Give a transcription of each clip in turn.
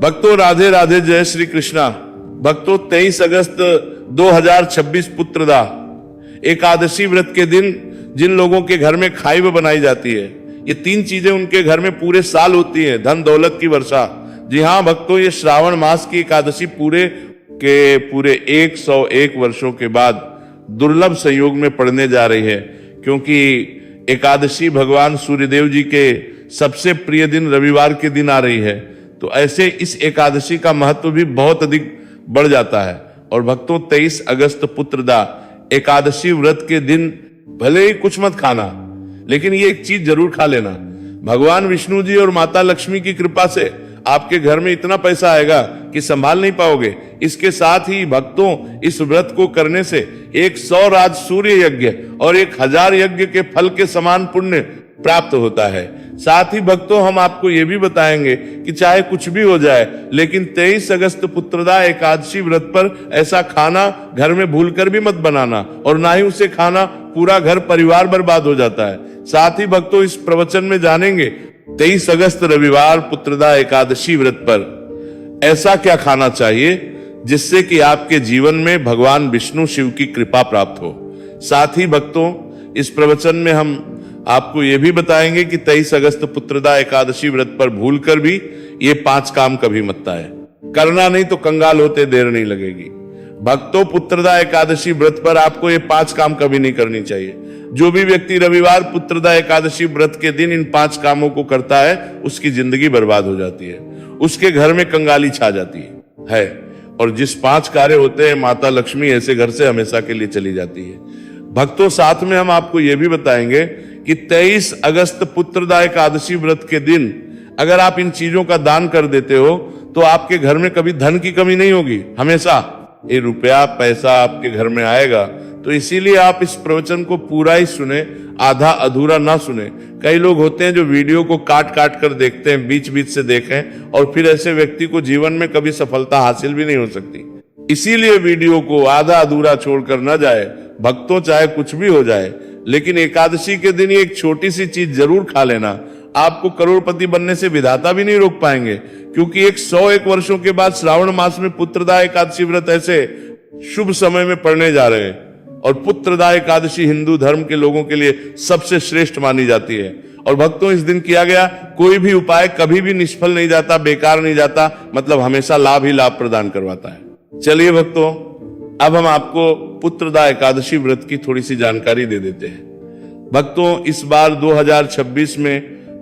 भक्तों राधे राधे, जय श्री कृष्णा। भक्तों 23 अगस्त 2026 पुत्रदा एकादशी व्रत के दिन जिन लोगों के घर में खाइब बनाई जाती है, ये 3 चीजें उनके घर में पूरे साल होती है, धन दौलत की वर्षा। जी हाँ भक्तों, ये श्रावण मास की एकादशी पूरे 101 वर्षों के बाद दुर्लभ संयोग में पड़ने जा रही है, क्योंकि एकादशी भगवान सूर्यदेव जी के सबसे प्रिय दिन रविवार के दिन आ रही है। तो ऐसे इस एकादशी का महत्व भी बहुत अधिक बढ़ जाता है। और भक्तों 23 अगस्त पुत्रदा एकादशी व्रत के दिन भले ही कुछ मत खाना, लेकिन ये एक चीज जरूर खा लेना। भगवान विष्णु जी और माता लक्ष्मी की कृपा से आपके घर में इतना पैसा आएगा कि संभाल नहीं पाओगे। इसके साथ ही भक्तों इस व्रत को करने से 100 राज सूर्य यज्ञ और 1000 यज्ञ के फल के समान पुण्य प्राप्त होता है। साथ ही भक्तों हम आपको ये भी बताएंगे कि चाहे कुछ भी हो जाए, लेकिन 23 अगस्त पुत्रदा एकादशी व्रत पर ऐसा खाना घर में भूलकर भी मत बनाना, और ना ही उसे खाना पूरा घर परिवार बर्बाद हो जाता है। साथ ही भक्तों इस प्रवचन में जानेंगे 23 अगस्त रविवार पुत्रदा एकादशी व्रत पर ऐसा क्या खाना चाहिए जिससे कि आपके जीवन में भगवान विष्णु शिव की कृपा प्राप्त हो। साथ ही भक्तों इस प्रवचन में हम आपको यह भी बताएंगे कि 23 अगस्त पुत्रदा एकादशी व्रत पर भूलकर भी ये 5 काम कभी मत है करना, नहीं तो कंगाल होते देर नहीं लगेगी। भक्तों पुत्रदा एकादशी व्रत पर आपको ये 5 काम कभी नहीं करनी चाहिए। जो भी व्यक्ति रविवार पुत्रदा एकादशी व्रत के दिन इन 5 कामों को करता है, उसकी जिंदगी बर्बाद हो जाती है, उसके घर में कंगाली छा जाती है। और जिस 5 कार्य होते हैं, माता लक्ष्मी ऐसे घर से हमेशा के लिए चली जाती है। भक्तों साथ में हम आपको यह भी बताएंगे कि 23 अगस्त पुत्रदा एकादशी व्रत के दिन अगर आप इन चीजों का दान कर देते हो तो आपके घर में कभी धन की कमी नहीं होगी, हमेशा ये रुपया पैसा आपके घर में आएगा। तो इसीलिए आप इस प्रवचन को पूरा ही सुने, आधा अधूरा ना सुने। कई लोग होते हैं जो वीडियो को काट काट कर देखते हैं, बीच बीच से देखें, और फिर ऐसे व्यक्ति को जीवन में कभी सफलता हासिल भी नहीं हो सकती। इसीलिए वीडियो को आधा अधूरा छोड़कर न जाए। भक्तों चाहे कुछ भी हो जाए, लेकिन एकादशी के दिन एक छोटी सी चीज जरूर खा लेना। आपको करोड़पति बनने से विधाता भी नहीं रोक पाएंगे, क्योंकि 101 वर्षों के बाद श्रावण मास में पुत्रदा एकादशी व्रत ऐसे शुभ समय में पड़ने जा रहे हैं। और पुत्रदा एकादशी हिंदू धर्म के लोगों के लिए सबसे श्रेष्ठ मानी जाती है। और भक्तों इस दिन किया गया कोई भी उपाय कभी भी निष्फल नहीं जाता, बेकार नहीं जाता, मतलब हमेशा लाभ ही लाभ प्रदान करवाता है। चलिए भक्तों, अब हम आपको पुत्रदा एकादशी व्रत की थोड़ी सी जानकारी दे देते हैं। भक्तों इस बार 2026 में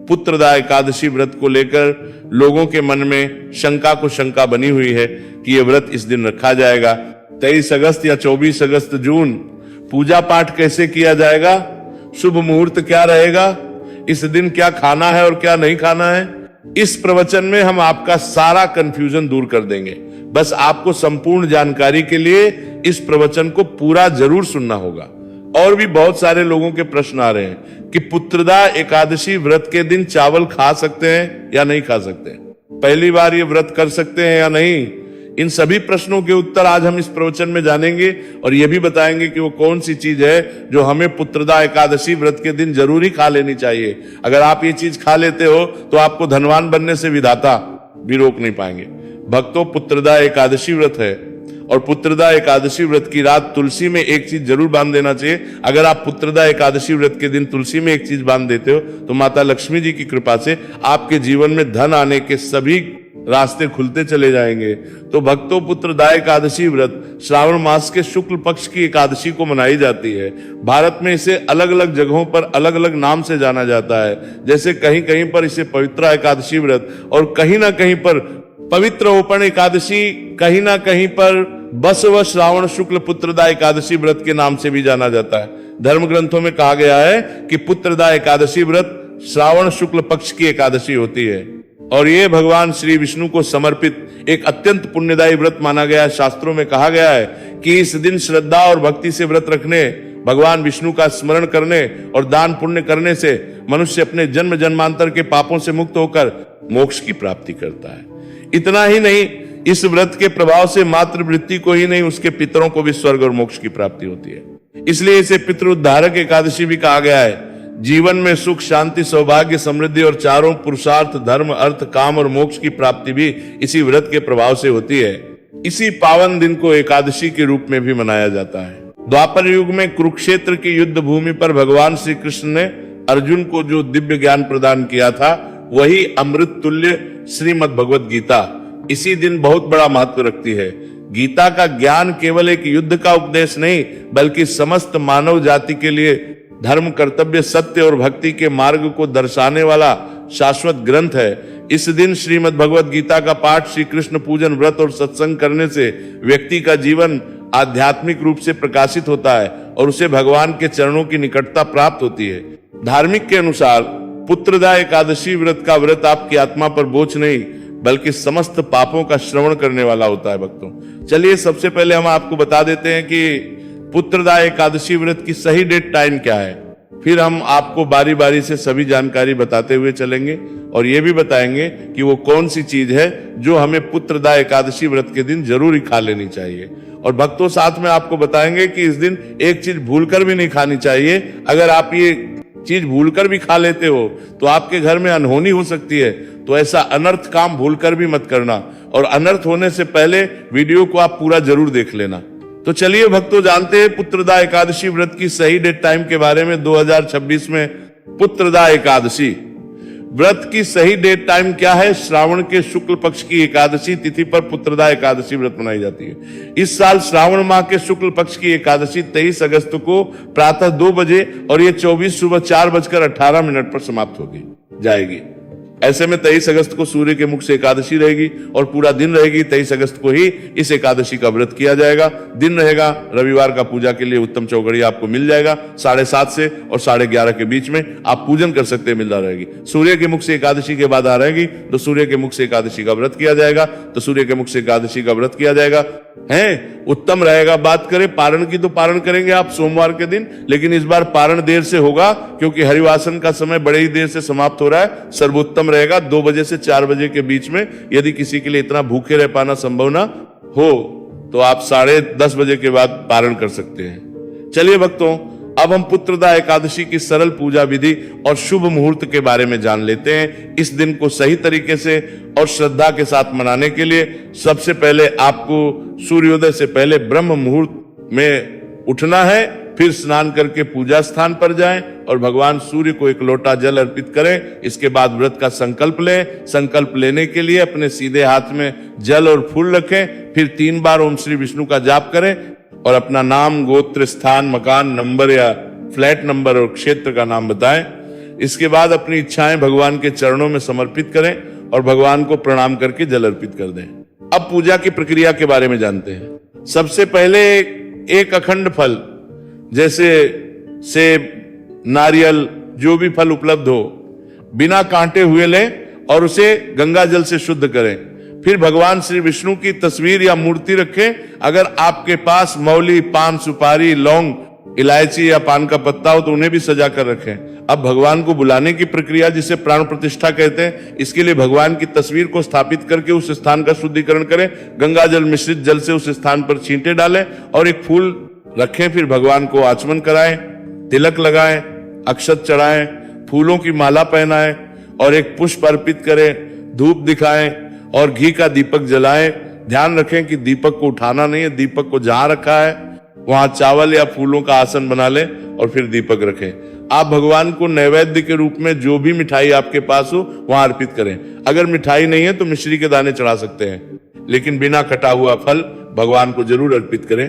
पुत्रदा एकादशी व्रत को लेकर लोगों के मन में शंका को शंका बनी हुई है कि यह व्रत इस दिन रखा जाएगा। 23 अगस्त या 24 अगस्त जून पूजा पाठ कैसे किया जाएगा, शुभ मुहूर्त क्या रहेगा, इस दिन क्या खाना है और क्या नहीं खाना है, इस प्रवचन में हम आपका सारा कंफ्यूजन दूर कर देंगे। बस आपको संपूर्ण जानकारी के लिए इस प्रवचन को पूरा जरूर सुनना होगा। और भी बहुत सारे लोगों के प्रश्न आ रहे हैं कि पुत्रदा एकादशी व्रत के दिन चावल खा सकते हैं या नहीं खा सकते, पहली बार ये व्रत कर सकते हैं या नहीं। इन सभी प्रश्नों के उत्तर आज हम इस प्रवचन में जानेंगे, और यह भी बताएंगे कि वो कौन सी चीज है जो हमें पुत्रदा एकादशी व्रत के दिन जरूरी खा लेनी चाहिए। अगर आप ये चीज खा लेते हो तो आपको धनवान बनने से विधाता भी रोक नहीं पाएंगे। भक्तों पुत्रदा एकादशी व्रत है, और पुत्रदा एकादशी व्रत की रात तुलसी में एक चीज जरूर बांध देना चाहिए। अगर आप पुत्रदा एकादशी व्रत के दिन तुलसी में एक चीज बांध देते हो तो माता लक्ष्मी जी की कृपा से आपके जीवन में धन आने के सभी रास्ते खुलते चले जाएंगे। तो भक्तों पुत्रदा एकादशी व्रत श्रावण मास के शुक्ल पक्ष की एकादशी को मनाई जाती है। भारत में इसे अलग अलग जगहों पर अलग अलग नाम से जाना जाता है। जैसे कहीं कहीं पर इसे पवित्रा एकादशी व्रत, और कहीं ना कहीं पर पवित्र ओपण एकादशी, कहीं ना कहीं पर बसव श्रावण शुक्ल पुत्रदा एकादशी व्रत के नाम से भी जाना जाता है। धर्म ग्रंथों में कहा गया है कि पुत्रदा एकादशी व्रत श्रावण शुक्ल पक्ष की एकादशी होती है, और ये भगवान श्री विष्णु को समर्पित एक अत्यंत पुण्यदायी व्रत माना गया है। शास्त्रों में कहा गया है कि इस दिन श्रद्धा और भक्ति से व्रत रखने, भगवान विष्णु का स्मरण करने और दान पुण्य करने से मनुष्य अपने जन्म जन्मांतर के पापों से मुक्त होकर मोक्ष की प्राप्ति करता है। इतना ही नहीं, इस व्रत के प्रभाव से मातृ वृत्ति को ही नहीं, उसके पितरों को भी स्वर्ग और मोक्ष की प्राप्ति होती है। इसलिए इसे पितृ उद्धारक एकादशी भी कहा गया है। जीवन में सुख, शांति, सौभाग्य, समृद्धि और चारों पुरुषार्थ, धर्म, अर्थ, काम और मोक्ष की प्राप्ति भी इसी व्रत के प्रभाव से होती है। इसी पावन दिन को एकादशी के रूप में भी मनाया जाता है। द्वापर युग में कुरुक्षेत्र की युद्ध भूमि पर भगवान श्री कृष्ण ने अर्जुन को जो दिव्य ज्ञान प्रदान किया था, वही अमृत तुल्य श्रीमद् भगवत गीता इसी दिन बहुत बड़ा महत्व रखती है। गीता का ज्ञान केवल एक युद्ध का उपदेश नहीं, बल्कि समस्त मानव जाति के लिए धर्म, कर्तव्य, सत्य और भक्ति के मार्ग को दर्शाने वाला शाश्वत ग्रंथ है। इस दिन श्रीमद् भगवत गीता का पाठ, श्री कृष्ण पूजन, व्रत और सत्संग करने से व्यक्ति का जीवन आध्यात्मिक रूप से प्रकाशित होता है और उसे भगवान के चरणों की निकटता प्राप्त होती है। धार्मिक के अनुसार पुत्रदा एकादशी व्रत का व्रत आपकी आत्मा पर बोझ नहीं, बल्कि समस्त पापों का श्रवण करने वाला होता है। भक्तों, चलिए सबसे पहले हम आपको बता देते हैं कि पुत्रदा एकादशी व्रत की सही डेट टाइम क्या है। फिर हम आपको बारी बारी से सभी जानकारी बताते हुए चलेंगे और ये भी बताएंगे कि वो कौन सी चीज है जो हमें पुत्रदा एकादशी व्रत के दिन जरूर ही खा लेनी चाहिए। और भक्तों, साथ में आपको बताएंगे कि इस दिन एक चीज भूलकर भी नहीं खानी चाहिए। अगर आप ये चीज भूलकर भी खा लेते हो तो आपके घर में अनहोनी हो सकती है। तो ऐसा अनर्थ काम भूलकर भी मत करना, और अनर्थ होने से पहले वीडियो को आप पूरा जरूर देख लेना। तो चलिए भक्तों, जानते हैं पुत्रदा एकादशी व्रत की सही डेट टाइम के बारे में। 2026 में पुत्रदा एकादशी व्रत की सही डेट टाइम क्या है? श्रावण के शुक्ल पक्ष की एकादशी तिथि पर पुत्रदा एकादशी व्रत मनाई जाती है। इस साल श्रावण माह के शुक्ल पक्ष की एकादशी 23 अगस्त को प्रातः 2 बजे और ये 24 सुबह 4:18 पर समाप्त होगी जाएगी। ऐसे में 23 अगस्त को सूर्य के मुख से एकादशी रहेगी और पूरा दिन रहेगी। 23 अगस्त को ही इस एकादशी का व्रत किया जाएगा। दिन रहेगा रविवार का, पूजा के लिए उत्तम चौघड़िया आपको मिल जाएगा। 7:30 से और 11:30 के बीच में आप पूजन कर सकते हैं, मिल रहेगी। सूर्य के मुख से एकादशी के बाद आ रहेगी तो सूर्य के मुख से एकादशी का व्रत किया जाएगा, तो सूर्य के मुख से एकादशी का व्रत किया जाएगा। है उत्तम रहेगा। बात करें पारण की, तो पारण करेंगे आप सोमवार के दिन, लेकिन इस बार पारण देर से होगा क्योंकि हरिवासन का समय बड़े ही देर से समाप्त हो रहा है। सर्वोत्तम रहेगा 2 बजे से 4 बजे के बीच में। यदि किसी के लिए इतना भूखे रह पाना संभव ना हो तो आप 10:30 बजे के बाद पारण कर सकते हैं। चलिए भक्तों, अब हम पुत्रदा एकादशी की सरल पूजा विधि और शुभ मुहूर्त के बारे में जान लेते हैं। इस दिन को सही तरीके से और श्रद्धा के साथ मनाने के लिए सबसे पहले आपको सूर्योदय से पहले ब्रह्म मुहूर्त में उठना है। फिर स्नान करके पूजा स्थान पर जाएं और भगवान सूर्य को 1 लोटा जल अर्पित करें। इसके बाद व्रत का संकल्प लें। संकल्प लेने के लिए अपने सीधे हाथ में जल और फूल रखें। फिर 3 बार ओम श्री विष्णु का जाप करें और अपना नाम, गोत्र, स्थान, मकान नंबर या फ्लैट नंबर और क्षेत्र का नाम बताएं। इसके बाद अपनी इच्छाएं भगवान के चरणों में समर्पित करें और भगवान को प्रणाम करके जल अर्पित कर दें। अब पूजा की प्रक्रिया के बारे में जानते हैं। सबसे पहले एक अखंड फल जैसे सेब, नारियल, जो भी फल उपलब्ध हो, बिना कांटे हुए लें और उसे गंगा जल से शुद्ध करें। फिर भगवान श्री विष्णु की तस्वीर या मूर्ति रखें। अगर आपके पास मौली, पान, सुपारी, लौंग, इलायची या पान का पत्ता हो तो उन्हें भी सजा कर रखें। अब भगवान को बुलाने की प्रक्रिया, जिसे प्राण प्रतिष्ठा कहते हैं, इसके लिए भगवान की तस्वीर को स्थापित करके उस स्थान का शुद्धिकरण करें। गंगा जल मिश्रित जल से उस स्थान पर छींटे डालें और एक फूल रखें। फिर भगवान को आचमन कराएं, तिलक लगाएं, अक्षत चढ़ाएं, फूलों की माला पहनाएं और एक पुष्प अर्पित करें, धूप दिखाएं और घी का दीपक जलाएं। ध्यान रखें कि दीपक को उठाना नहीं है, दीपक को जहां रखा है वहां चावल या फूलों का आसन बना लें और फिर दीपक रखें। आप भगवान को नैवेद्य के रूप में जो भी मिठाई आपके पास हो वहां अर्पित करें। अगर मिठाई नहीं है तो मिश्री के दाने चढ़ा सकते हैं, लेकिन बिना कटा हुआ फल भगवान को जरूर अर्पित करें।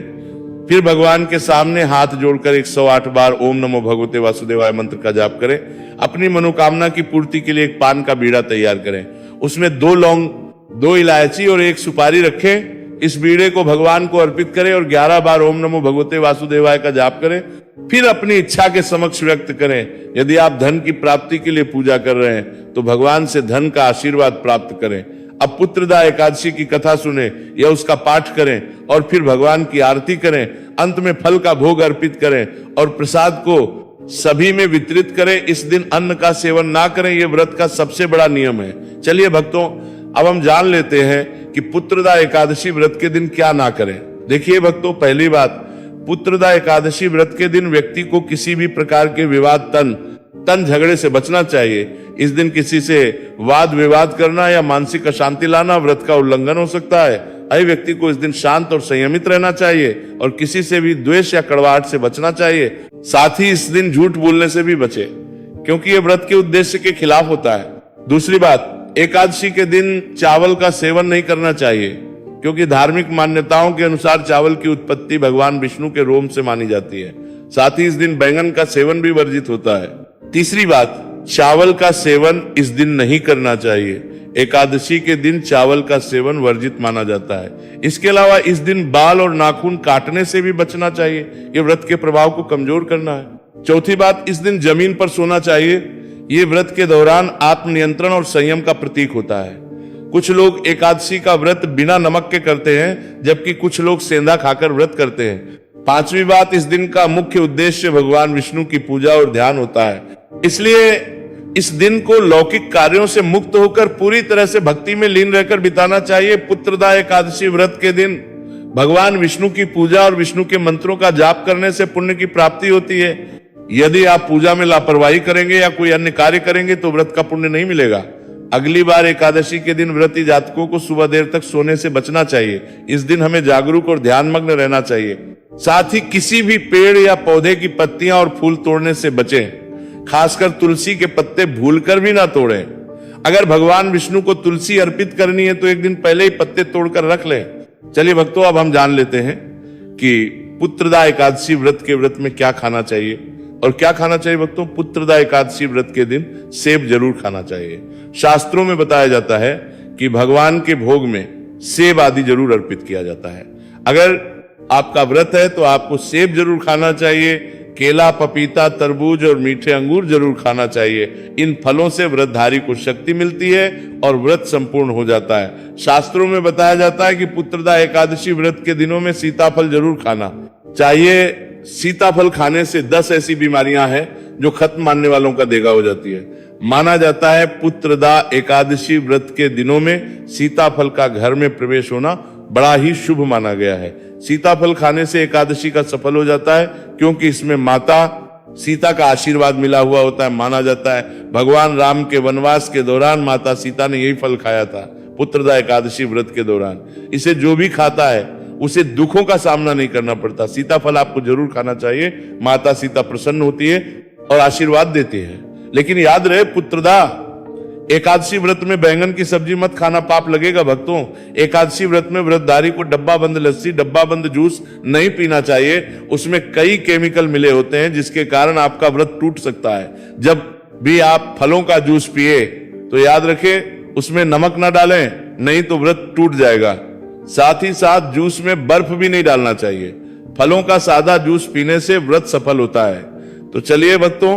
फिर भगवान के सामने हाथ जोड़कर 108 बार ओम नमो भगवते वासुदेवाय मंत्र का जाप करें। अपनी मनोकामना की पूर्ति के लिए एक पान का बीड़ा तैयार करें। उसमें 2 लौंग, 2 इलायची और 1 सुपारी रखें। इस बीड़े को भगवान को अर्पित करें और 11 बार ओम नमो भगवते वासुदेवाय का जाप करें। फिर अपनी इच्छा के समक्ष व्यक्त करें। यदि आप धन की प्राप्ति के लिए पूजा कर रहे हैं तो भगवान से धन का आशीर्वाद प्राप्त करें। अब पुत्रदा एकादशी की कथा सुने या उसका पाठ करें और फिर भगवान की आरती करें। अंत में फल का भोग अर्पित करें और प्रसाद को सभी में वितरित करें। इस दिन अन्न का सेवन ना करें, यह व्रत का सबसे बड़ा नियम है। चलिए भक्तों, अब हम जान लेते हैं कि पुत्रदा एकादशी व्रत के दिन क्या ना करें। देखिए भक्तों, पहली बात, पुत्रदा एकादशी व्रत के दिन व्यक्ति को किसी भी प्रकार के विवाद तन तन झगड़े से बचना चाहिए। इस दिन किसी से वाद विवाद करना या मानसिक अशांति लाना व्रत का उल्लंघन हो सकता है। ऐसे व्यक्ति को इस दिन शांत और संयमित रहना चाहिए और किसी से भी द्वेष या कड़वाहट से बचना चाहिए। साथ ही इस दिन झूठ बोलने से भी बचे, क्योंकि यह व्रत के उद्देश्य के खिलाफ होता है। दूसरी बात, एकादशी के दिन चावल का सेवन नहीं करना चाहिए, क्योंकि धार्मिक मान्यताओं के अनुसार चावल की उत्पत्ति भगवान विष्णु के रोम से मानी जाती है। साथ ही इस दिन बैंगन का सेवन भी वर्जित होता है। तीसरी बात, चावल का सेवन इस दिन नहीं करना चाहिए। एकादशी के दिन चावल का सेवन वर्जित माना जाता है। इसके अलावा इस दिन बाल और नाखून काटने से भी बचना चाहिए, ये व्रत के प्रभाव को कमजोर करना है। चौथी बात, इस दिन जमीन पर सोना चाहिए। ये व्रत के दौरान आत्मनियंत्रण और संयम का प्रतीक होता है। कुछ लोग एकादशी का व्रत बिना नमक के करते हैं, जबकि कुछ लोग सेंधा खाकर व्रत करते हैं। पांचवी बात, इस दिन का मुख्य उद्देश्य भगवान विष्णु की पूजा और ध्यान होता है, इसलिए इस दिन को लौकिक कार्यों से मुक्त होकर पूरी तरह से भक्ति में लीन रहकर बिताना चाहिए। पुत्रदा एकादशी व्रत के दिन भगवान विष्णु की पूजा और विष्णु के मंत्रों का जाप करने से पुण्य की प्राप्ति होती है। यदि आप पूजा में लापरवाही करेंगे या कोई अन्य कार्य करेंगे तो व्रत का पुण्य नहीं मिलेगा। अगली बार एकादशी के दिन व्रती जातकों को सुबह देर तक सोने से बचना चाहिए। इस दिन हमें जागरूक और ध्यानमग्न रहना चाहिए। साथ ही किसी भी पेड़ या पौधे की पत्तियां और फूल तोड़ने से बचें, खासकर तुलसी के पत्ते भूलकर भी ना तोड़ें। अगर भगवान विष्णु को तुलसी अर्पित करनी है तो एक दिन पहले ही पत्ते तोड़कर रख लें। चलिए भक्तों, अब हम जान लेते हैं कि पुत्रदा एकादशी व्रत के व्रत में क्या खाना चाहिए और क्या खाना चाहिए। भक्तों, पुत्रदा एकादशी व्रत के दिन सेब जरूर खाना चाहिए। शास्त्रों में बताया जाता है कि भगवान के भोग में सेब आदि जरूर अर्पित किया जाता है। अगर आपका व्रत है तो आपको सेब जरूर खाना चाहिए। केला, पपीता, तरबूज और मीठे अंगूर जरूर खाना चाहिए। इन फलों से व्रतधारी को शक्ति मिलती है और व्रत संपूर्ण हो जाता है। शास्त्रों में बताया जाता है कि पुत्रदा एकादशी व्रत के दिनों में सीताफल जरूर खाना चाहिए। सीताफल खाने से 10 ऐसी बीमारियां हैं जो खत्म मानने वालों का देगा हो जाती है। माना जाता है पुत्रदा एकादशी व्रत के दिनों में सीताफल का घर में प्रवेश होना बड़ा ही शुभ माना गया है। सीताफल खाने से एकादशी का सफल हो जाता है, क्योंकि इसमें माता सीता का आशीर्वाद मिला हुआ होता है। माना जाता है भगवान राम के वनवास के दौरान माता सीता ने यही फल खाया था, पुत्रदा एकादशी व्रत के दौरान। इसे जो भी खाता है उसे दुखों का सामना नहीं करना पड़ता। सीताफल आपको जरूर खाना चाहिए। माता सीता प्रसन्न होती है और आशीर्वाद देती है। लेकिन याद रहे, पुत्रदा एकादशी व्रत में बैंगन की सब्जी मत खाना, पाप लगेगा। भक्तों, एकादशी व्रत में व्रतधारी को डब्बा बंद लस्सी, डब्बा बंद जूस नहीं पीना चाहिए। उसमें कई केमिकल मिले होते हैं जिसके कारण आपका व्रत टूट सकता है। जब भी आप फलों का जूस पिए तो याद रखें उसमें नमक ना डालें, नहीं तो व्रत टूट जाएगा। साथ ही साथ जूस में बर्फ भी नहीं डालना चाहिए। फलों का सादा जूस पीने से व्रत सफल होता है। तो चलिए भक्तों,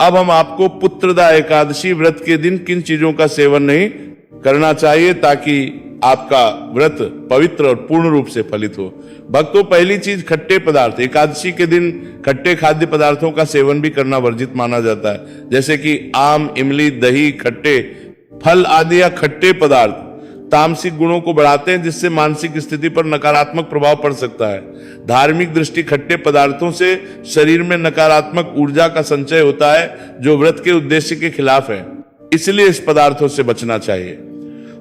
अब हम आपको पुत्रदा एकादशी व्रत के दिन किन चीजों का सेवन नहीं करना चाहिए ताकि आपका व्रत पवित्र और पूर्ण रूप से फलित हो। भक्तों, पहली चीज खट्टे पदार्थ। एकादशी के दिन खट्टे खाद्य पदार्थों का सेवन भी करना वर्जित माना जाता है, जैसे कि आम, इमली, दही, खट्टे फल आदि या खट्टे पदार्थ तामसिक गुणों को बढ़ाते हैं, जिससे मानसिक स्थिति पर नकारात्मक प्रभाव पड़ सकता है। धार्मिक दृष्टि खट्टे पदार्थों से शरीर में नकारात्मक ऊर्जा का संचय होता है, जो व्रत के उद्देश्य के खिलाफ है। इसलिए इस पदार्थों से बचना चाहिए।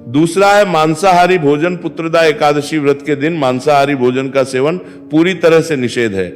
दूसरा है मांसाहारी भोजन। पुत्रदा एकादशी व्रत के दिन मांसाहारी भोजन का सेवन पूरी तरह से निषेध है।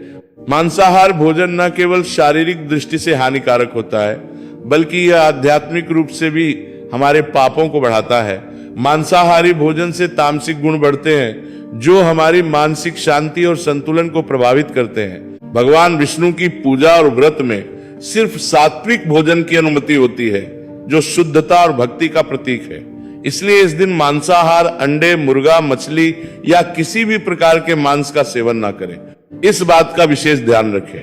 मांसाहार भोजन न केवल शारीरिक दृष्टि से हानिकारक होता है, बल्कि यह आध्यात्मिक रूप से भी हमारे पापों को बढ़ाता है। मांसाहारी भोजन से तामसिक गुण बढ़ते हैं, जो हमारी मानसिक शांति और संतुलन को प्रभावित करते हैं। भगवान विष्णु की पूजा और व्रत में सिर्फ सात्विक भोजन की अनुमति होती है, जो शुद्धता और भक्ति का प्रतीक है। इसलिए इस दिन मांसाहार, अंडे, मुर्गा, मछली या किसी भी प्रकार के मांस का सेवन ना करें। इस बात का विशेष ध्यान रखें।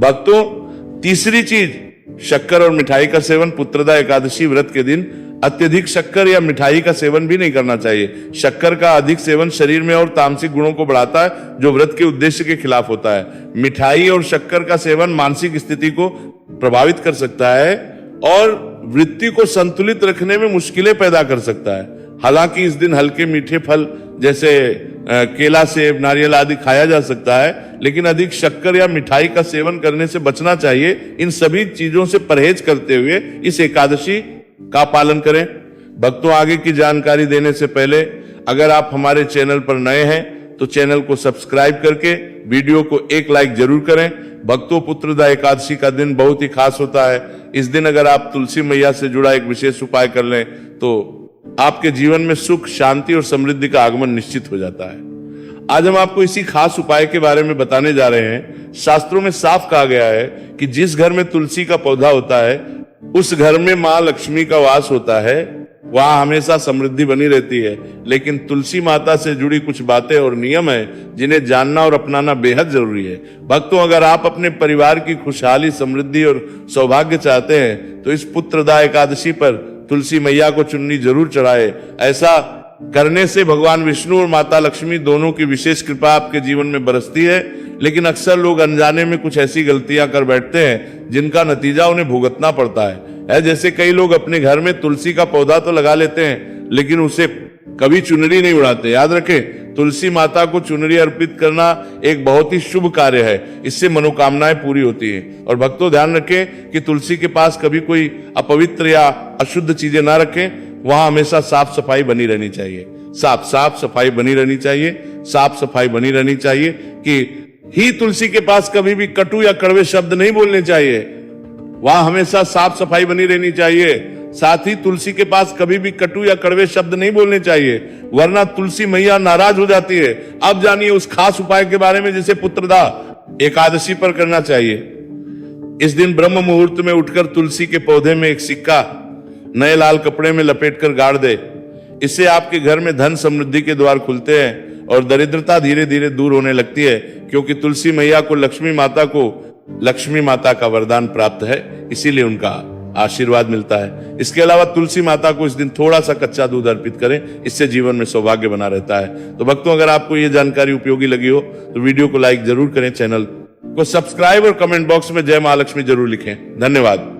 भक्तों, तीसरी चीज शक्कर और मिठाई का सेवन। पुत्रदा एकादशी व्रत के दिन अत्यधिक शक्कर या मिठाई का सेवन भी नहीं करना चाहिए। शक्कर का अधिक सेवन शरीर में और तामसिक गुणों को बढ़ाता है, जो व्रत के उद्देश्य के खिलाफ होता है। मिठाई और शक्कर का सेवन मानसिक स्थिति को प्रभावित कर सकता है और वृत्ति को संतुलित रखने में मुश्किलें पैदा कर सकता है। हालांकि इस दिन हल्के मीठे फल जैसे केला, सेब, नारियल आदि खाया जा सकता है, लेकिन अधिक शक्कर या मिठाई का सेवन करने से बचना चाहिए। इन सभी चीजों से परहेज करते हुए इस एकादशी का पालन करें। भक्तों, आगे की जानकारी देने से पहले अगर आप हमारे चैनल पर नए हैं तो चैनल को सब्सक्राइब करके वीडियो को एक लाइक जरूर करें। भक्तों, पुत्रदा एकादशी का दिन बहुत ही खास होता है। इस दिन अगर आप तुलसी मैया से जुड़ा एक विशेष उपाय कर लें तो आपके जीवन में सुख, शांति और समृद्धि का आगमन निश्चित हो जाता है। आज हम आपको इसी खास उपाय के बारे में बताने जा रहे हैं। शास्त्रों में साफ कहा गया है कि जिस घर में तुलसी का पौधा होता है उस घर में मां लक्ष्मी का वास होता है, वहां हमेशा समृद्धि बनी रहती है। लेकिन तुलसी माता से जुड़ी कुछ बातें और नियम है जिन्हें जानना और अपनाना बेहद जरूरी है। भक्तों, अगर आप अपने परिवार की खुशहाली, समृद्धि और सौभाग्य चाहते हैं तो इस पुत्रदा एकादशी पर तुलसी मैया को चुन्नी जरूर चढ़ाए। ऐसा करने से भगवान विष्णु और माता लक्ष्मी दोनों की विशेष कृपा आपके जीवन में बरसती है। लेकिन अक्सर लोग अनजाने में कुछ ऐसी गलतियां कर बैठते हैं जिनका नतीजा उन्हें भुगतना पड़ता है। जैसे कई लोग अपने घर में तुलसी का पौधा तो लगा लेते हैं लेकिन उसे कभी चुनरी नहीं उड़ाते। याद रखें, तुलसी माता को चुनरी अर्पित करना एक बहुत ही शुभ कार्य है। इससे मनोकामनाएं पूरी होती हैं। और भक्तों, ध्यान रखें कि तुलसी के पास कभी कोई अपवित्र या अशुद्ध चीजें ना रखें। वहां हमेशा साफ सफाई बनी रहनी चाहिए। साफ सफाई बनी रहनी चाहिए। साफ सफाई बनी रहनी चाहिए कि ही तुलसी के पास कभी भी कटु या कड़वे शब्द नहीं बोलने चाहिए। वहां हमेशा साफ सफाई बनी रहनी चाहिए। साथ ही तुलसी के पास कभी भी कटु या कड़वे शब्द नहीं बोलने चाहिए, वरना तुलसी मैया नाराज हो जाती है। अब जानिए उस खास उपाय के बारे में जिसे पुत्रदा एकादशी पर करना चाहिए। इस दिन ब्रह्म मुहूर्त में उठकर तुलसी के पौधे में एक सिक्का नए लाल कपड़े में लपेटकर गाड़ दे। इससे आपके घर में धन समृद्धि के द्वार खुलते हैं और दरिद्रता धीरे धीरे दूर होने लगती है, क्योंकि तुलसी मैया को लक्ष्मी माता का वरदान प्राप्त है, इसीलिए उनका आशीर्वाद मिलता है। इसके अलावा तुलसी माता को इस दिन थोड़ा सा कच्चा दूध अर्पित करें, इससे जीवन में सौभाग्य बना रहता है। तो भक्तों, अगर आपको ये जानकारी उपयोगी लगी हो तो वीडियो को लाइक जरूर करें, चैनल को सब्सक्राइब और कमेंट बॉक्स में जय महालक्ष्मी जरूर लिखें। धन्यवाद।